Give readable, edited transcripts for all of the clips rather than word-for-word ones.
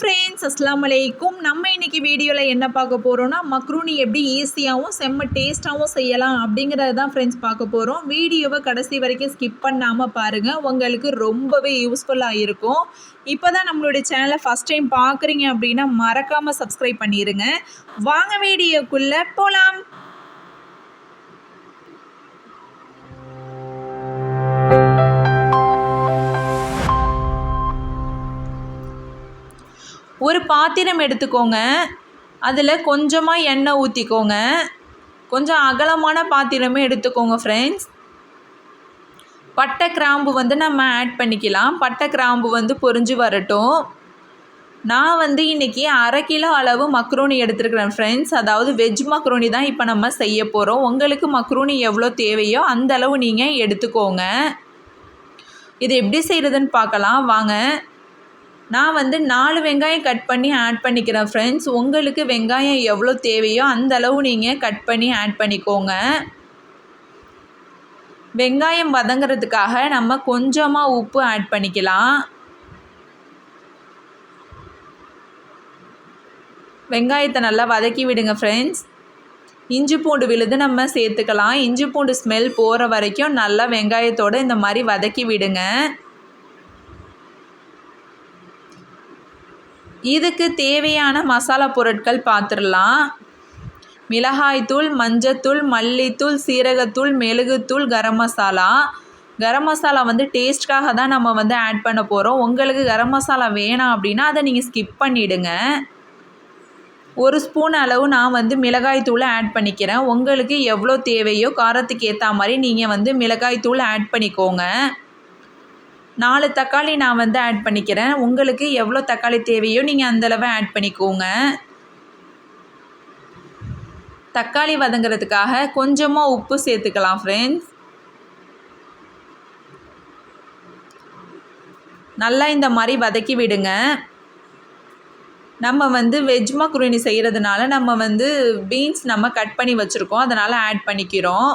Friends, அஸ்ஸலாமு அலைக்கும். நம்ம இன்றைக்கி வீடியோவில் என்ன பார்க்க போகிறோன்னா, மக்ரூனி எப்படி ஈஸியாகவும் செம்ம டேஸ்ட்டாகவும் செய்யலாம் அப்படிங்கிறது தான் ஃப்ரெண்ட்ஸ் பார்க்க போகிறோம். வீடியோவை கடைசி வரைக்கும் ஸ்கிப் பண்ணாமல் பாருங்கள், உங்களுக்கு ரொம்பவே யூஸ்ஃபுல்லாக இருக்கும். இப்போ தான் நம்மளுடைய சேனலை ஃபஸ்ட் டைம் பார்க்குறீங்க அப்படின்னா மறக்காமல் சப்ஸ்கிரைப் பண்ணிடுங்க. வாங்க வீடியோக்குள்ளே போகலாம். ஒரு பாத்திரம் எடுத்துக்கோங்க. அதில் கொஞ்சமாக எண்ணெய் ஊற்றிக்கோங்க. கொஞ்சம் அகலமான பாத்திரமே எடுத்துக்கோங்க ஃப்ரெண்ட்ஸ். பட்டை கிராம்பு நம்ம ஆட் பண்ணிக்கலாம். பட்டை கிராம்பு பொரிஞ்சு வரட்டும். நான் இன்றைக்கி 1/2 கிலோ அளவு மக்ரூனி எடுத்துருக்கிறேன் ஃப்ரெண்ட்ஸ். அதாவது வெஜ் மக்ரூனி தான் இப்போ நம்ம செய்ய போகிறோம். உங்களுக்கு மக்ரூனி எவ்வளோ தேவையோ அந்த அளவு நீங்கள் எடுத்துக்கோங்க. இது எப்படி செய்கிறதுன்னு பார்க்கலாம் வாங்க. நான் 4 வெங்காயம் கட் பண்ணி ஆட் பண்ணிக்கிறேன் ஃப்ரெண்ட்ஸ். உங்களுக்கு வெங்காயம் எவ்வளோ தேவையோ அந்த அளவு நீங்கள் கட் பண்ணி ஆட் பண்ணிக்கோங்க. வெங்காயம் வதங்கிறதுக்காக நம்ம கொஞ்சமாக உப்பு ஆட் பண்ணிக்கலாம். வெங்காயத்தை நல்லா வதக்கி விடுங்க ஃப்ரெண்ட்ஸ். இஞ்சி பூண்டு விழுது நம்ம சேர்த்துக்கலாம். இஞ்சி பூண்டு ஸ்மெல் போகிற வரைக்கும் நல்லா வெங்காயத்தோடு இந்த மாதிரி வதக்கி விடுங்க. இதுக்கு தேவையான மசாலா பொருட்கள் பார்த்துடலாம். மிளகாய்த்தூள், மஞ்சத்தூள், மல்லித்தூள், சீரகத்தூள், மெழுகுத்தூள், கரம் மசாலா. கரம் மசாலா டேஸ்ட்காக தான் நம்ம ஆட் பண்ண போகிறோம். உங்களுக்கு கரம் மசாலா வேணாம் அப்படின்னா அதை நீங்கள் ஸ்கிப் பண்ணிவிடுங்க. 1 ஸ்பூன் அளவு நான் மிளகாய்த்தூளை ஆட் பண்ணிக்கிறேன். உங்களுக்கு எவ்வளோ தேவையோ காரத்துக்கு ஏற்ற மாதிரி நீங்கள் மிளகாய்த்தூள் ஆட் பண்ணிக்கோங்க. 4 தக்காளி நான் ஆட் பண்ணிக்கிறேன். உங்களுக்கு எவ்வளோ தக்காளி தேவையோ நீங்கள் அந்தளவு ஆட் பண்ணிக்கோங்க. தக்காளி வதங்கிறதுக்காக கொஞ்சமாக உப்பு சேர்த்துக்கலாம் ஃப்ரெண்ட்ஸ். நல்லா இந்த மாதிரி வதக்கி விடுங்க. நம்ம வெஜ் மக்ரூனி செய்கிறதுனால நம்ம பீன்ஸ் நம்ம கட் பண்ணி வச்சுருக்கோம், அதனால் ஆட் பண்ணிக்கிறோம்.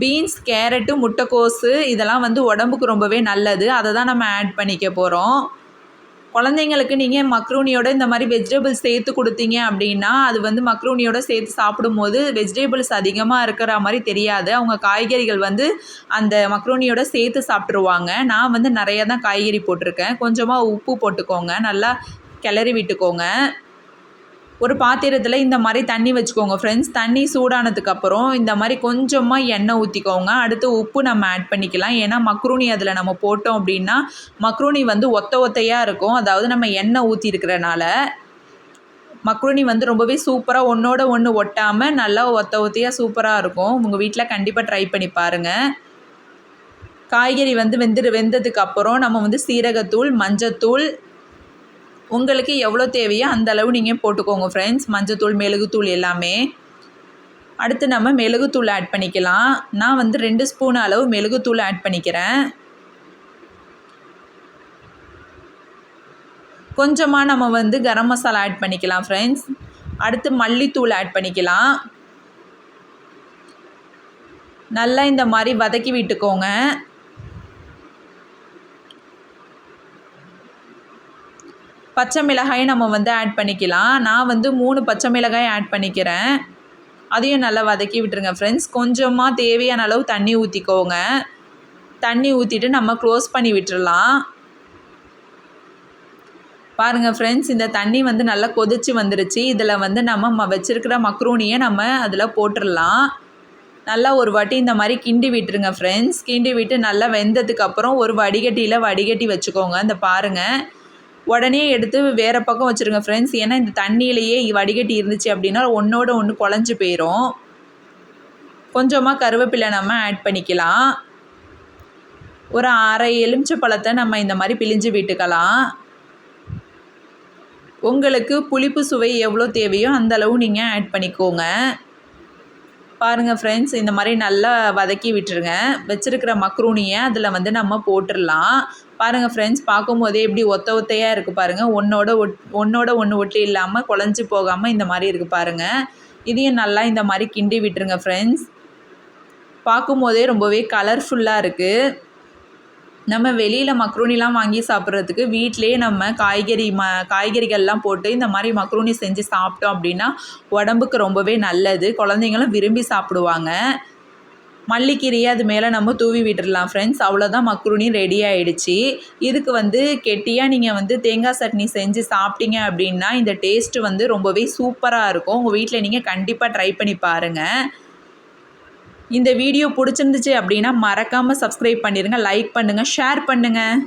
பீன்ஸ், கேரட்டு, முட்டைக்கோஸு இதெல்லாம் உடம்புக்கு ரொம்பவே நல்லது. அதை தான் நம்ம ஆட் பண்ணிக்க போகிறோம். குழந்தைங்களுக்கு நீங்கள் மக்ரூனியோட இந்த மாதிரி வெஜிடபிள்ஸ் சேர்த்து கொடுத்தீங்க அப்படின்னா அது மக்ரூனியோட சேர்த்து சாப்பிடும்போது வெஜிடபிள்ஸ் அதிகமாக இருக்கிற மாதிரி தெரியாது. அவங்க காய்கறிகள் அந்த மக்ரூனியோட சேர்த்து சாப்பிட்ருவாங்க. நான் நிறைய தான் காய்கறி போட்டிருக்கேன். கொஞ்சமாக உப்பு போட்டுக்கோங்க. நல்லா கிளறி விட்டுக்கோங்க. ஒரு பாத்திரத்தில் இந்த மாதிரி தண்ணி வச்சுக்கோங்க ஃப்ரெண்ட்ஸ். தண்ணி சூடானதுக்கப்புறம் இந்த மாதிரி கொஞ்சமாக எண்ணெய் ஊற்றிக்கோங்க. அடுத்து உப்பு நம்ம ஆட் பண்ணிக்கலாம். ஏன்னா மக்ரூனி அதில் நம்ம போட்டோம் அப்படின்னா மக்ரூனி ஒத்தையாக இருக்கும். அதாவது நம்ம எண்ணெய் ஊற்றிருக்கிறனால மக்ரூனி ரொம்பவே சூப்பராக ஒன்றோட ஒன்று ஒட்டாமல் நல்லா ஒத்தையாக சூப்பராக இருக்கும். உங்கள் வீட்டில் கண்டிப்பாக ட்ரை பண்ணி பாருங்கள். காய்கறி வெந்ததுக்கப்புறம் நம்ம சீரகத்தூள், மஞ்சத்தூள் உங்களுக்கு எவ்வளோ தேவையோ அந்த அளவு நீங்கள் போட்டுக்கோங்க ஃப்ரெண்ட்ஸ். மஞ்சத்தூள், மெழுகுத்தூள் எல்லாமே. அடுத்து நம்ம மெழுகுத்தூள் ஆட் பண்ணிக்கலாம். நான் 2 ஸ்பூன் அளவு மெழுகுத்தூள் ஆட் பண்ணிக்கிறேன். கொஞ்சமாக நம்ம கரம் மசாலா ஆட் பண்ணிக்கலாம் ஃப்ரெண்ட்ஸ். அடுத்து மல்லித்தூள் ஆட் பண்ணிக்கலாம். நல்லா இந்த மாதிரி வதக்கி விட்டுக்கோங்க. பச்சை மிளகாயை நம்ம ஆட் பண்ணிக்கலாம். நான் 3 பச்சை மிளகாய் ஆட் பண்ணிக்கிறேன். அதையும் நல்லா வதக்கி விட்டுருங்க ஃப்ரெண்ட்ஸ். கொஞ்சமாக தேவையான அளவு தண்ணி ஊற்றிக்கோங்க. தண்ணி ஊற்றிட்டு நம்ம க்ளோஸ் பண்ணி விட்டுடலாம். பாருங்கள் ஃப்ரெண்ட்ஸ், இந்த தண்ணி நல்லா கொதிச்சு வந்துருச்சு. இதில் நம்ம வச்சுருக்கிற மக்ரூனியை நம்ம அதில் போட்டுடலாம். நல்லா ஒரு வாட்டி இந்த மாதிரி கிண்டி விட்டுருங்க ஃப்ரெண்ட்ஸ். கிண்டி விட்டு நல்லா வெந்ததுக்கப்புறம் ஒரு வடிகட்டியில் வடிகட்டி வச்சுக்கோங்க. இந்த பாருங்கள், உடனே எடுத்து வேறு பக்கம் வச்சுருங்க ஃப்ரெண்ட்ஸ். ஏன்னா இந்த தண்ணியிலையே வடிகட்டி இருந்துச்சு அப்படின்னா ஒன்றோட ஒன்று குழஞ்சி போயிடும். கொஞ்சமாக கருவேப்பிலை நம்ம ஆட் பண்ணிக்கலாம். ஒரு 1/2 எலுமிச்சை பழத்தை நம்ம இந்த மாதிரி பிழிஞ்சு விட்டுக்கலாம். உங்களுக்கு புளிப்பு சுவை எவ்வளோ தேவையோ அந்த அளவு நீங்கள் ஆட் பண்ணிக்கோங்க. பாருங்கள் ஃப்ரெண்ட்ஸ், இந்த மாதிரி நல்லா வதக்கி விட்டுருங்க. வச்சுருக்கிற மக்ரூனியை அதில் நம்ம போட்டுடலாம். பாருங்கள் ஃப்ரெண்ட்ஸ், பார்க்கும்போதே எப்படி ஒத்தையாக இருக்குது பாருங்கள். ஒன்றோட ஒன்று ஒட்டி இல்லாமல் குழஞ்சி போகாமல் இந்த மாதிரி இருக்குது பாருங்கள். இதையும் நல்லா இந்த மாதிரி கிண்டி விட்டுருங்க ஃப்ரெண்ட்ஸ். பார்க்கும்போதே ரொம்பவே கலர்ஃபுல்லாக இருக்குது. நம்ம வெளியில் மக்ரூனிலாம் வாங்கி சாப்பிட்றதுக்கு வீட்டிலேயே நம்ம காய்கறிகள்லாம் போட்டு இந்த மாதிரி மக்ரூனி செஞ்சு சாப்பிட்டோம் அப்படின்னா உடம்புக்கு ரொம்பவே நல்லது. குழந்தைங்களும் விரும்பி சாப்பிடுவாங்க. மல்லிக்கீரையை அது மேலே நம்ம தூவி விட்டுடலாம் ஃப்ரெண்ட்ஸ். அவ்வளோதான், மக்ரூனி ரெடி ஆகிடுச்சு. இதுக்கு கெட்டியாக நீங்கள் தேங்காய் சட்னி செஞ்சு சாப்பிட்டீங்க அப்படின்னா இந்த டேஸ்ட்டு ரொம்பவே சூப்பராக இருக்கும். உங்கள் வீட்டில் நீங்கள் கண்டிப்பாக ட்ரை பண்ணி பாருங்கள். இந்த வீடியோ பிடிச்சிருந்துச்சு அப்படின்னா மறக்காமல் சப்ஸ்கிரைப் பண்ணிடுங்க, லைக் பண்ணுங்கள், ஷேர் பண்ணுங்கள்.